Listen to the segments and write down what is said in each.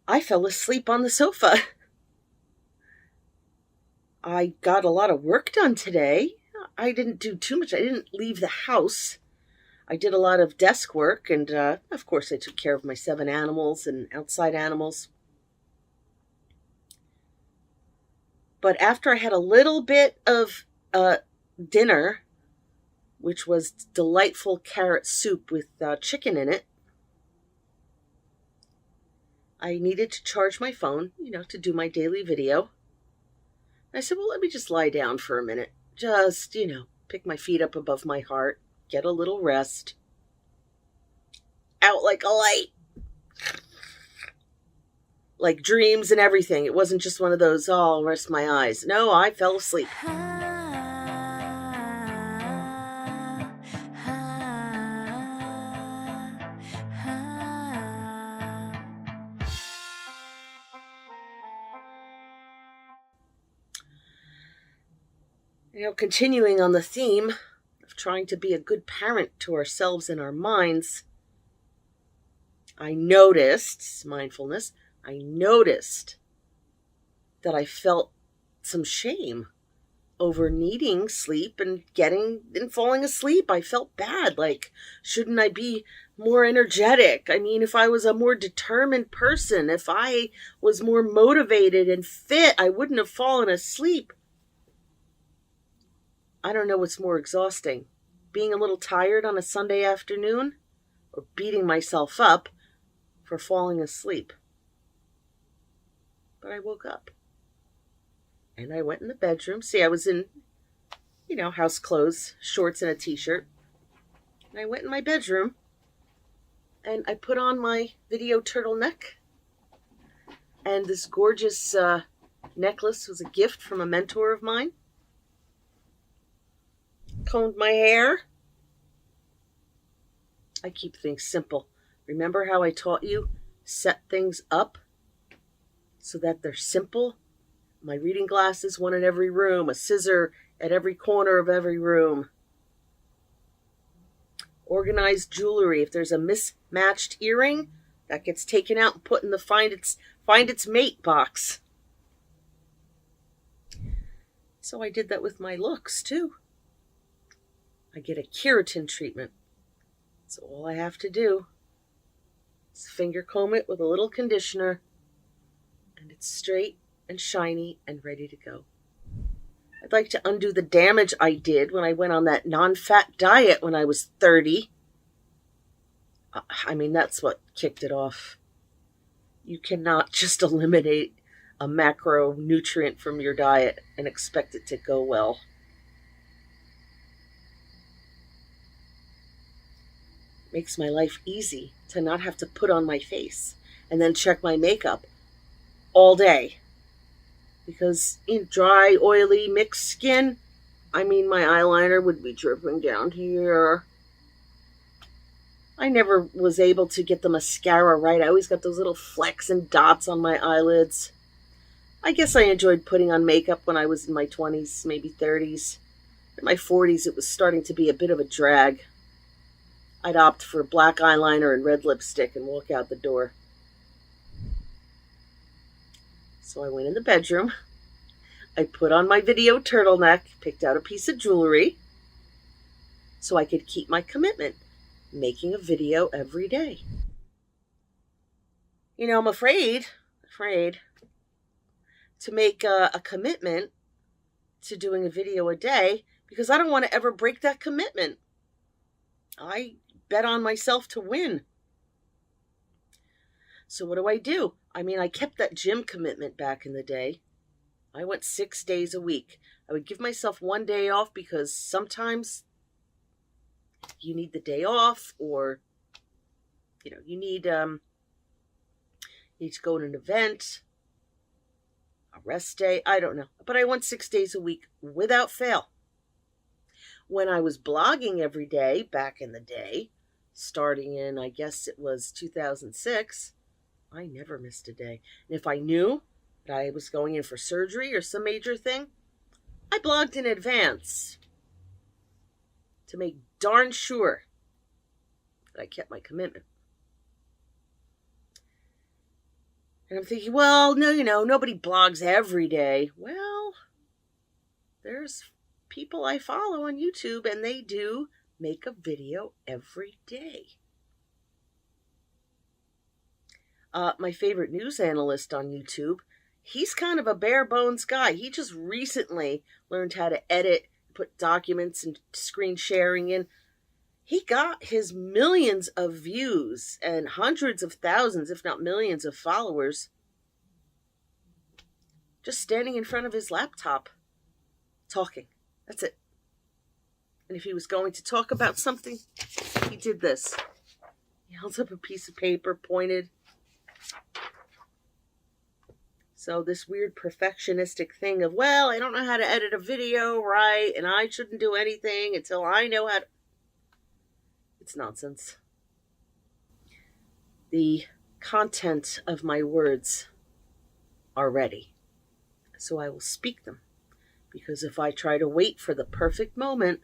I fell asleep on the sofa. I got a lot of work done today. I didn't do too much. I didn't leave the house. I did a lot of desk work, and of course, I took care of my 7 animals and outside animals. But after I had a little bit of dinner, which was delightful carrot soup with chicken in it, I needed to charge my phone, to do my daily video. I said, well, let me just lie down for a minute. Just, pick my feet up above my heart, get a little rest. Out like a light. Like dreams and everything. It wasn't just one of those, I'll rest my eyes. No, I fell asleep. Continuing on the theme of trying to be a good parent to ourselves and our minds, I noticed, mindfulness, I noticed that I felt some shame over needing sleep and falling asleep. I felt bad. Like, shouldn't I be more energetic? I mean, if I was a more determined person, if I was more motivated and fit, I wouldn't have fallen asleep. I don't know what's more exhausting, being a little tired on a Sunday afternoon or beating myself up for falling asleep. But I woke up and I went in the bedroom. See, I was in, house clothes, shorts and a t-shirt. And I went in my bedroom and I put on my video turtleneck. And this gorgeous necklace was a gift from a mentor of mine. Combed my hair. I keep things simple. Remember how I taught you set things up so that they're simple? My reading glasses, one in every room, a scissor at every corner of every room. Organized jewelry. If there's a mismatched earring, that gets taken out and put in the find its mate box. So I did that with my looks too. I get a keratin treatment. So all I have to do is finger comb it with a little conditioner, and it's straight and shiny and ready to go. I'd like to undo the damage I did when I went on that non-fat diet when I was 30. That's what kicked it off. You cannot just eliminate a macronutrient from your diet and expect it to go well. Makes my life easy to not have to put on my face and then check my makeup all day. Because in dry, oily, mixed skin, my eyeliner would be dripping down here. I never was able to get the mascara right. I always got those little flecks and dots on my eyelids. I guess I enjoyed putting on makeup when I was in my 20s, maybe 30s. In my 40s, it was starting to be a bit of a drag. I'd opt for black eyeliner and red lipstick and walk out the door. So I went in the bedroom. I put on my video turtleneck, picked out a piece of jewelry so I could keep my commitment, making a video every day. I'm afraid to make a commitment to doing a video a day because I don't want to ever break that commitment. I bet on myself to win. So what do? I kept that gym commitment back in the day. I went 6 days a week. I would give myself 1 day off because sometimes you need the day off, or you need to go to an event, a rest day, I don't know. But I went 6 days a week without fail. When I was blogging every day back in the day, starting in, I guess it was 2006, I never missed a day. And if I knew that I was going in for surgery or some major thing, I blogged in advance to make darn sure that I kept my commitment. And I'm thinking, well, no, nobody blogs every day. Well, there's people I follow on YouTube, and they do make a video every day. My favorite news analyst on YouTube, he's kind of a bare bones guy. He just recently learned how to edit, put documents and screen sharing in. He got his millions of views and hundreds of thousands, if not millions of followers, just standing in front of his laptop, talking. That's it. And if he was going to talk about something, he did this. He held up a piece of paper, pointed. So this weird perfectionistic thing of, well, I don't know how to edit a video right, and I shouldn't do anything until I know how to... It's nonsense. The content of my words are ready, so I will speak them. Because if I try to wait for the perfect moment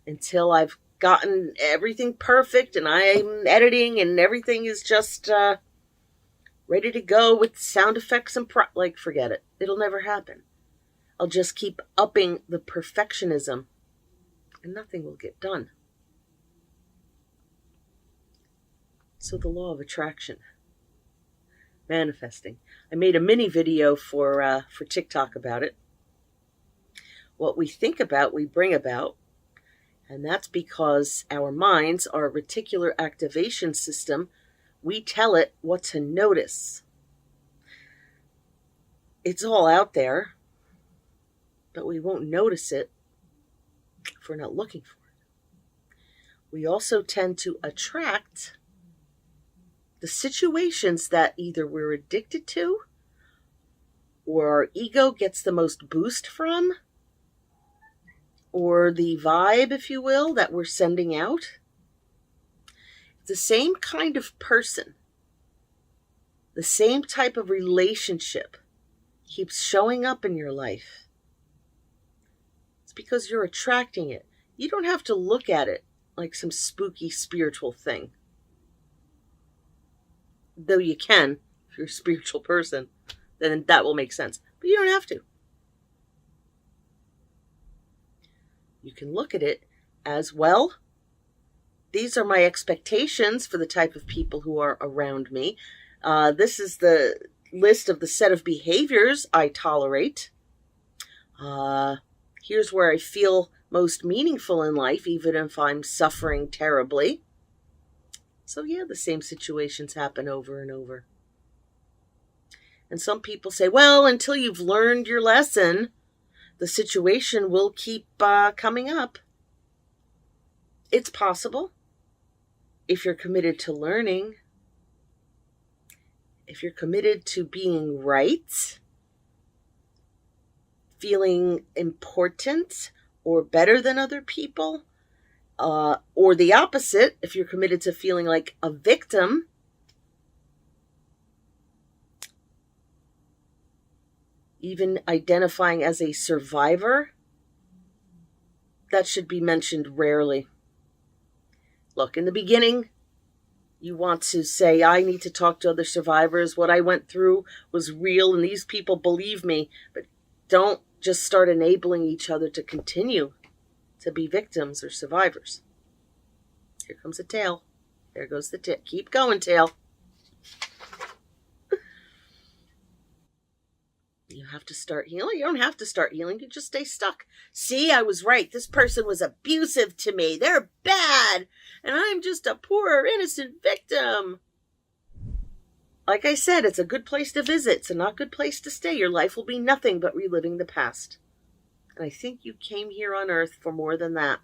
until I've gotten everything perfect and I'm editing and everything is just ready to go with sound effects and forget it. It'll never happen. I'll just keep upping the perfectionism and nothing will get done. So the law of attraction. Manifesting. I made a mini video for TikTok about it. What we think about, we bring about. And that's because our minds, our reticular activation system, we tell it what to notice. It's all out there, but we won't notice it if we're not looking for it. We also tend to attract the situations that either we're addicted to or our ego gets the most boost from, or the vibe, if you will, that we're sending out. The same kind of person, the same type of relationship keeps showing up in your life. It's because you're attracting it. You don't have to look at it like some spooky spiritual thing. Though you can, if you're a spiritual person, then that will make sense. But you don't have to. You can look at it as, well, these are my expectations for the type of people who are around me. This is the list of the set of behaviors I tolerate. Here's where I feel most meaningful in life, even if I'm suffering terribly. So yeah, the same situations happen over and over. And some people say, well, until you've learned your lesson, the situation will keep coming up. It's possible. If you're committed to learning, if you're committed to being right, feeling important or better than other people, or the opposite, if you're committed to feeling like a victim, even identifying as a survivor, that should be mentioned rarely. Look, in the beginning, you want to say, I need to talk to other survivors. What I went through was real and these people believe me. But don't just start enabling each other to continue to be victims or survivors. Here comes a tail. There goes the tail. Keep going, tail. You have to start healing. You don't have to start healing. You just stay stuck. See, I was right. This person was abusive to me. They're bad. And I'm just a poor, innocent victim. Like I said, it's a good place to visit. It's a not good place to stay. Your life will be nothing but reliving the past. And I think you came here on earth for more than that.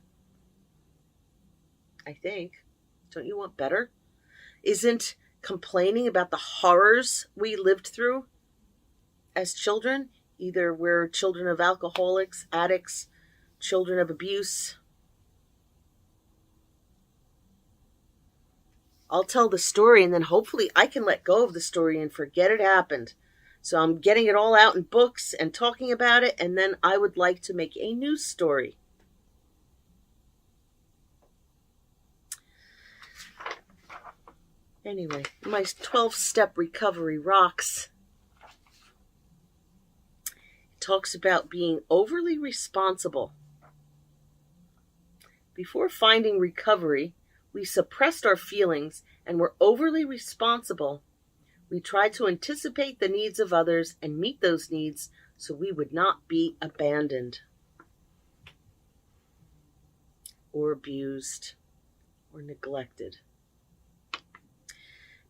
I think. Don't you want better? Isn't complaining about the horrors we lived through as children? Either we're children of alcoholics, addicts, children of abuse. I'll tell the story and then hopefully I can let go of the story and forget it happened. So I'm getting it all out in books and talking about it, and then I would like to make a news story. Anyway, my 12-step recovery rocks. talks about being overly responsible. Before finding recovery, we suppressed our feelings and were overly responsible. We tried to anticipate the needs of others and meet those needs so we would not be abandoned or abused or neglected.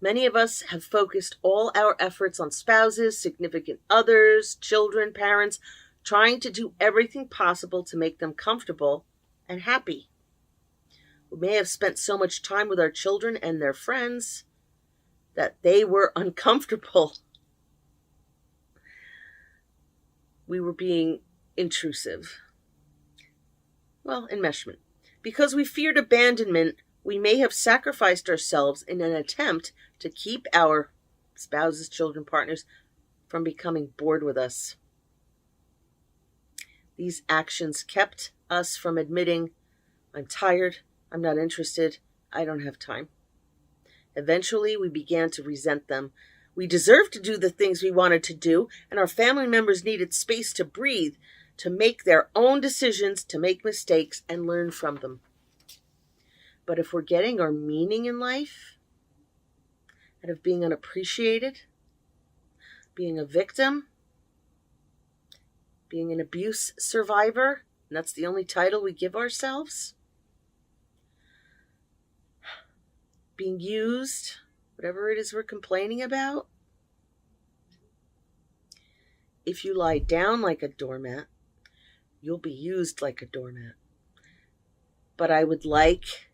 Many of us have focused all our efforts on spouses, significant others, children, parents, trying to do everything possible to make them comfortable and happy. We may have spent so much time with our children and their friends that they were uncomfortable. We were being intrusive. Well, enmeshment. Because we feared abandonment, we may have sacrificed ourselves in an attempt to keep our spouses, children, partners from becoming bored with us. These actions kept us from admitting, I'm tired, I'm not interested, I don't have time. Eventually, we began to resent them. We deserved to do the things we wanted to do, and our family members needed space to breathe, to make their own decisions, to make mistakes, and learn from them. But if we're getting our meaning in life out of being unappreciated, being a victim, being an abuse survivor, and that's the only title we give ourselves, being used, whatever it is we're complaining about, if you lie down like a doormat, you'll be used like a doormat. But I would like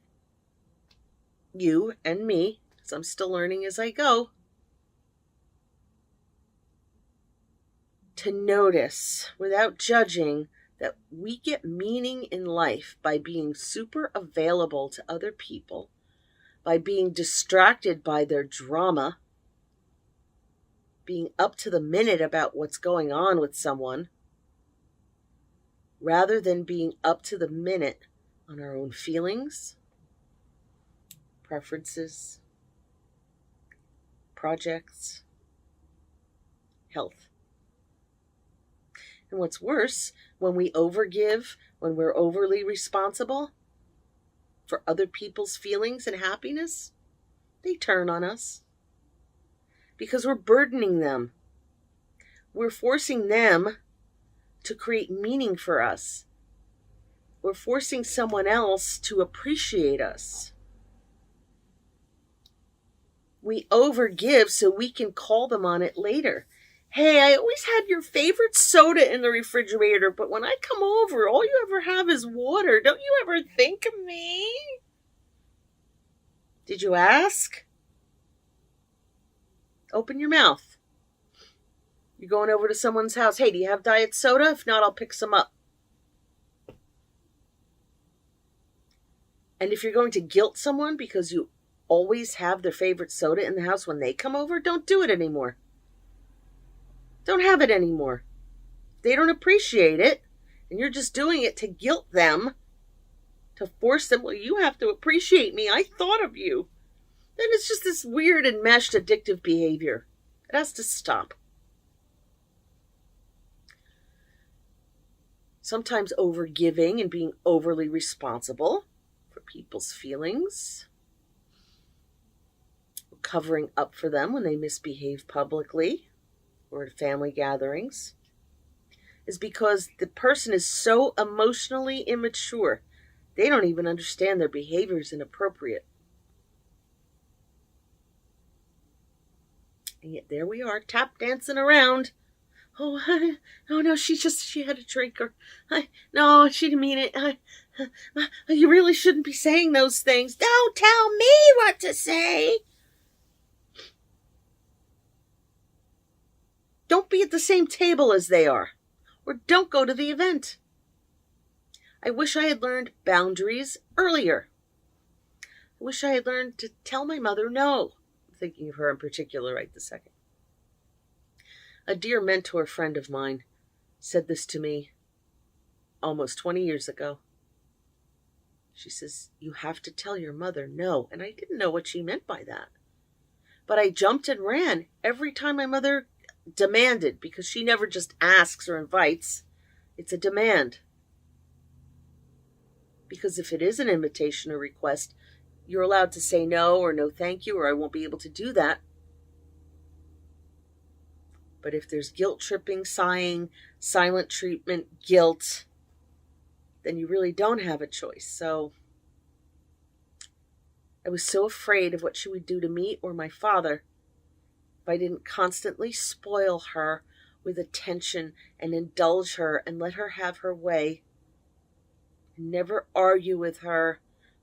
you and me, because I'm still learning as I go, to notice without judging that we get meaning in life by being super available to other people, by being distracted by their drama, being up to the minute about what's going on with someone, rather than being up to the minute on our own feelings, preferences, projects, health. And what's worse, when we overgive, when we're overly responsible for other people's feelings and happiness, they turn on us because we're burdening them. We're forcing them to create meaning for us. We're forcing someone else to appreciate us. We overgive so we can call them on it later. Hey, I always had your favorite soda in the refrigerator, but when I come over, all you ever have is water. Don't you ever think of me? Did you ask? Open your mouth. You're going over to someone's house. Hey, do you have diet soda? If not, I'll pick some up. And if you're going to guilt someone because you always have their favorite soda in the house when they come over, don't do it anymore. Don't have it anymore. They don't appreciate it, and you're just doing it to guilt them, to force them, well, you have to appreciate me. I thought of you. Then it's just this weird enmeshed addictive behavior. It has to stop. Sometimes overgiving and being overly responsible for people's feelings, covering up for them when they misbehave publicly or at family gatherings, is because the person is so emotionally immature, they don't even understand their behavior is inappropriate. And yet there we are, tap dancing around. Oh, no, she had a drink, or no, she didn't mean it. You really shouldn't be saying those things. Don't tell me what to say. Don't be at the same table as they are, or don't go to the event. I wish I had learned boundaries earlier. I wish I had learned to tell my mother no. I'm thinking of her in particular right this second. A dear mentor friend of mine said this to me almost 20 years ago. She says, you have to tell your mother no. And I didn't know what she meant by that. But I jumped and ran every time my mother demanded, because she never just asks or invites. It's a demand. Because if it is an invitation or request, you're allowed to say no or no thank you or I won't be able to do that. But if there's guilt tripping, sighing, silent treatment, guilt, then you really don't have a choice. So I was so afraid of what she would do to me or my father if I didn't constantly spoil her with attention and indulge her and let her have her way. Never argue with her,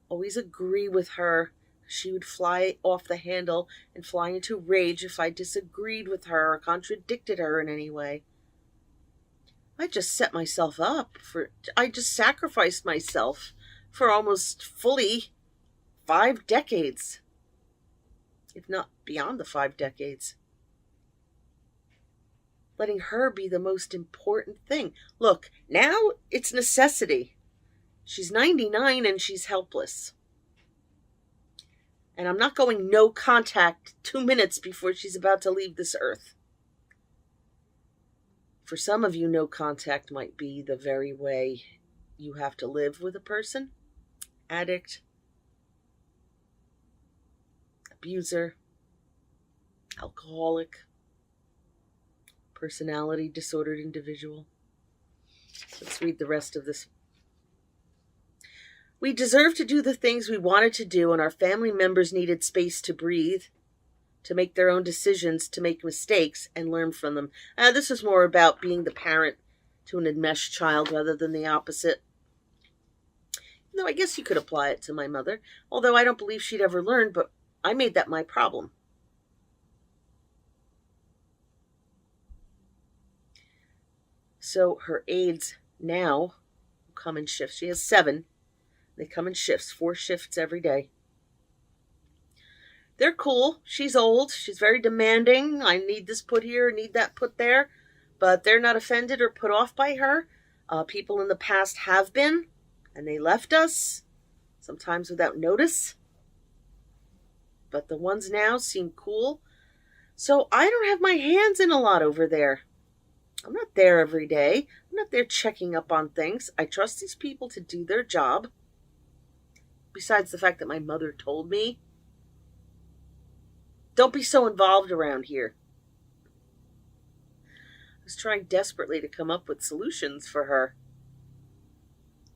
always agree with her. She would fly off the handle and fly into rage if I disagreed with her or contradicted her in any way. I just sacrificed myself for almost fully 5 decades, if not beyond the 5 decades. Letting her be the most important thing. Look, now it's necessity. She's 99 and she's helpless. And I'm not going no contact 2 minutes before she's about to leave this earth. For some of you, no contact might be the very way you have to live with a person. Addict, abuser, alcoholic, personality disordered individual. Let's read the rest of this. We deserve to do the things we wanted to do, and our family members needed space to breathe, to make their own decisions, to make mistakes, and learn from them. This is more about being the parent to an enmeshed child rather than the opposite. Though I guess you could apply it to my mother, although I don't believe she'd ever learn, but I made that my problem. So her aides now come in shifts. She has 7. They come in shifts, 4 shifts every day. They're cool. She's old. She's very demanding. I need this put here, need that put there. But they're not offended or put off by her. People in the past have been, and they left us, sometimes without notice. But the ones now seem cool. So I don't have my hands in a lot over there. I'm not there every day. I'm not there checking up on things. I trust these people to do their job. Besides the fact that my mother told me, don't be so involved around here. I was trying desperately to come up with solutions for her.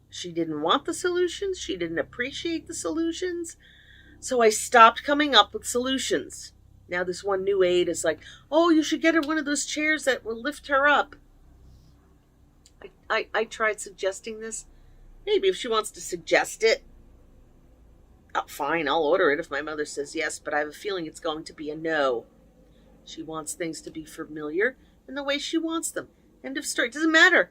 She didn't want the solutions. She didn't appreciate the solutions. So I stopped coming up with solutions. Now this one new aide is like, oh, you should get her one of those chairs that will lift her up. I tried suggesting this. Maybe if she wants to suggest it, fine, I'll order it if my mother says yes, but I have a feeling it's going to be a no. She wants things to be familiar in the way she wants them. End of story. It doesn't matter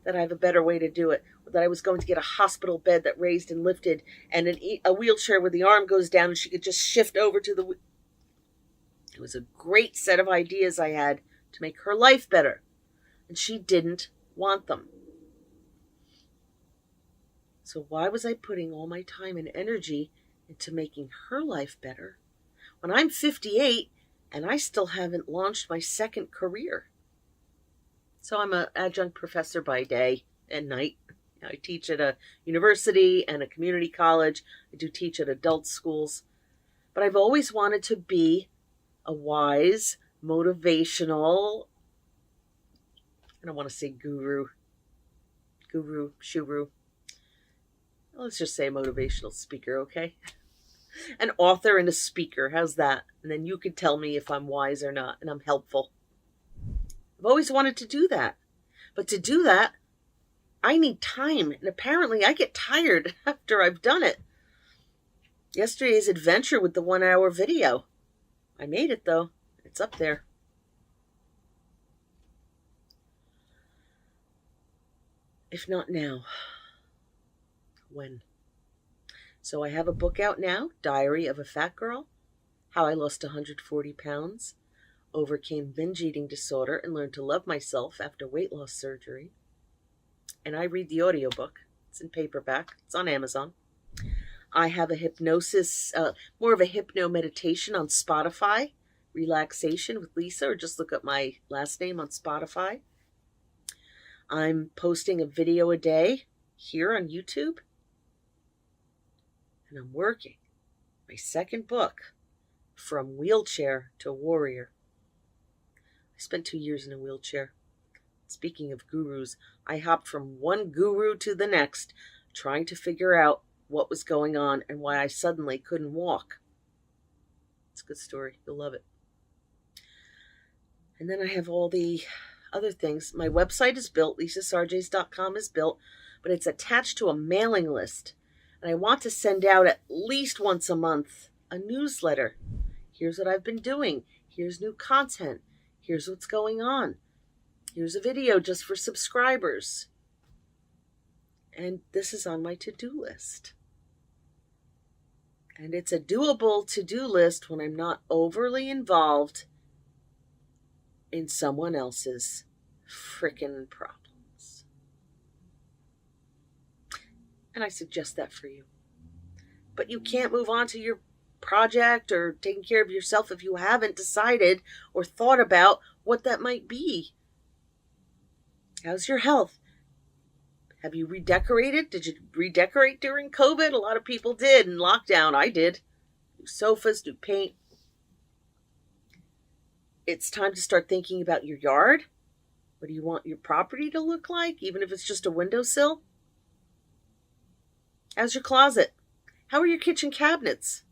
that I have a better way to do it, or that I was going to get a hospital bed that raised and lifted, and a wheelchair where the arm goes down and she could just shift over to the... It was a great set of ideas I had to make her life better, and she didn't want them. So why was I putting all my time and energy into making her life better when I'm 58 and I still haven't launched my second career? So I'm an adjunct professor by day and night. I teach at a university and a community college. I do teach at adult schools. But I've always wanted to be a wise, motivational, I don't want to say guru, shuru. Let's just say a motivational speaker, okay? An author and a speaker, how's that? And then you can tell me if I'm wise or not, and I'm helpful. I've always wanted to do that. But to do that, I need time, and apparently I get tired after I've done it. Yesterday's adventure with the 1-hour video. I made it, though. It's up there. If not now, when? So I have a book out now, Diary of a Fat Girl, How I Lost 140 Pounds, Overcame Binge Eating Disorder, and Learned to Love Myself After Weight Loss Surgery. And I read the audiobook. It's in paperback. It's on Amazon. I have a hypnosis, more of a hypno meditation on Spotify Relaxation with Lisa, or just look up my last name on Spotify. I'm posting a video a day here on YouTube. And I'm working my second book, From Wheelchair to Warrior. I spent 2 years in a wheelchair. Speaking of gurus, I hopped from one guru to the next, trying to figure out what was going on and why I suddenly couldn't walk. It's a good story. You'll love it. And then I have all the other things. My website is built. LisaSarjays.com is built, but it's attached to a mailing list. And I want to send out at least once a month a newsletter. Here's what I've been doing. Here's new content. Here's what's going on. Here's a video just for subscribers. And this is on my to-do list. And it's a doable to-do list when I'm not overly involved in someone else's frickin' problems. And I suggest that for you. But you can't move on to your project or taking care of yourself if you haven't decided or thought about what that might be. How's your health? Have you redecorated? Did you redecorate during COVID? A lot of people did in lockdown. I did. New sofas, new paint. It's time to start thinking about your yard. What do you want your property to look like, even if it's just a windowsill? How's your closet? How are your kitchen cabinets?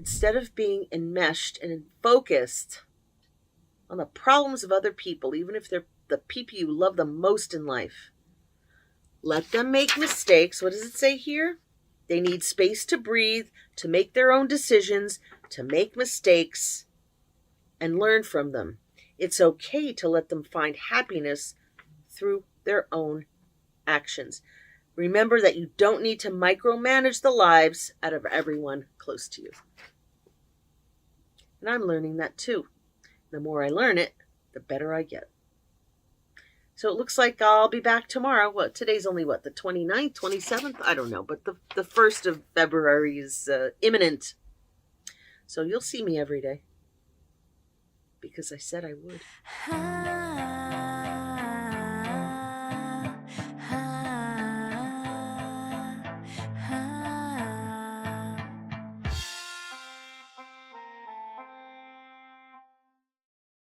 Instead of being enmeshed and focused on the problems of other people, even if they're the people you love the most in life, let them make mistakes. What does it say here? They need space to breathe, to make their own decisions, to make mistakes, and learn from them. It's okay to let them find happiness through their own actions. Remember that you don't need to micromanage the lives out of everyone close to you. And I'm learning that too. The more I learn it, the better I get. So it looks like I'll be back tomorrow. Today's only the 29th, 27th? I don't know, but the 1st of February is imminent. So you'll see me every day. Because I said I would.